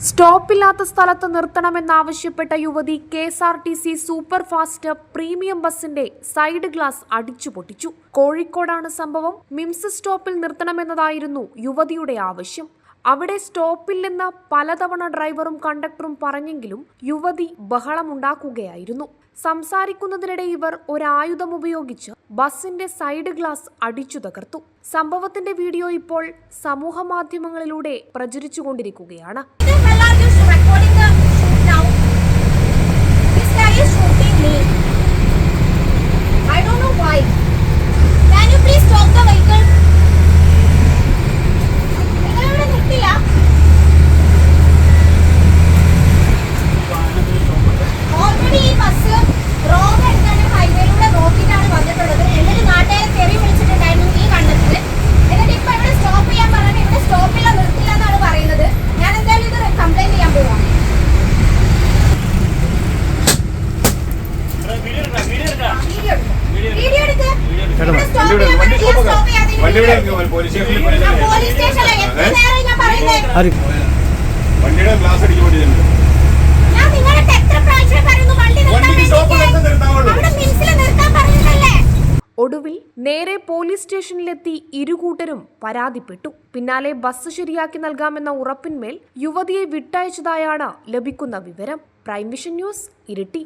സ്റ്റോപ്പില്ലാത്ത സ്ഥലത്ത് നിർത്തണമെന്നാവശ്യപ്പെട്ട യുവതി KSRTC super fast premium ബസിന്റെ സൈഡ് ഗ്ലാസ് അടിച്ചു പൊട്ടിച്ചു. കോഴിക്കോടാണ് സംഭവം. മിംസ് സ്റ്റോപ്പിൽ നിർത്തണമെന്നതായിരുന്നു യുവതിയുടെ ആവശ്യം. അവിടെ സ്റ്റോപ്പില്ലെന്ന് പലതവണ ഡ്രൈവറും കണ്ടക്ടറും പറഞ്ഞെങ്കിലും യുവതി ബഹളമുണ്ടാക്കുകയായിരുന്നു. സംസാരിക്കുന്നതിനിടെ ഇവർ ഒരായുധം ഉപയോഗിച്ച് ബസിന്റെ സൈഡ് ഗ്ലാസ് അടിച്ചു തകർത്തു. സംഭവത്തിന്റെ വീഡിയോ ഇപ്പോൾ സമൂഹ മാധ്യമങ്ങളിലൂടെ പ്രചരിച്ചുകൊണ്ടിരിക്കുകയാണ്. ഒടുവിൽ നേരെ പോലീസ് സ്റ്റേഷനിലെത്തി ഇരുകൂട്ടരും പരാതിപ്പെട്ടു. പിന്നാലെ ബസ് ശരിയാക്കി നൽകാമെന്ന ഉറപ്പിന്മേൽ യുവതിയെ വിട്ടയച്ചതായാണ് ലഭിക്കുന്ന വിവരം. Prime vision news, Iritty.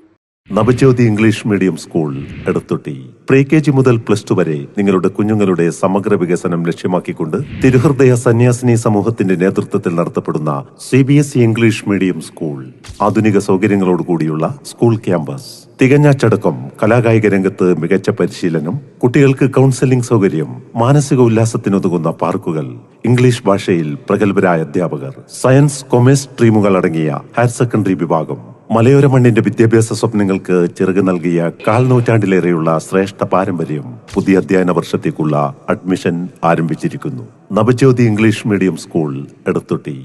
Navajyothi English medium school Edathotty. Pre KG മുതൽ +2 വരെ നിങ്ങളുടെ കുഞ്ഞുങ്ങളുടെ സമഗ്ര വികസനം ലക്ഷ്യമാക്കിക്കൊണ്ട് തിരുഹൃദയ സന്യാസിനി സമൂഹത്തിന്റെ നേതൃത്വത്തിൽ നടത്തപ്പെടുന്ന CBSE ഇംഗ്ലീഷ് മീഡിയം സ്കൂൾ. ആധുനിക സൗകര്യങ്ങളോടുകൂടിയുള്ള സ്കൂൾ ക്യാമ്പസ്, തികഞ്ഞ അച്ചടക്കം, കലാകായിക രംഗത്ത് മികച്ച പരിശീലനം, കുട്ടികൾക്ക് കൗൺസിലിംഗ് സൗകര്യം, മാനസിക ഉല്ലാസത്തിനുതകുന്ന പാർക്കുകൾ, ഇംഗ്ലീഷ് ഭാഷയിൽ പ്രഗത്ഭരായ അധ്യാപകർ, സയൻസ് കൊമേഴ്സ് സ്ട്രീമുകൾ അടങ്ങിയ ഹയർ സെക്കൻഡറി വിഭാഗം. മലയോര മണ്ണിന്റെ വിദ്യാഭ്യാസ സ്വപ്നങ്ങൾക്ക് ചിറക് നൽകിയ 1/4 നൂറ്റാണ്ടിലേറെയുള്ള ശ്രേഷ്ഠ പാരമ്പര്യം. പുതിയ അധ്യയന വർഷത്തേക്കുള്ള അഡ്മിഷൻ ആരംഭിച്ചിരിക്കുന്നു. Navajyothi English medium school Edathotti.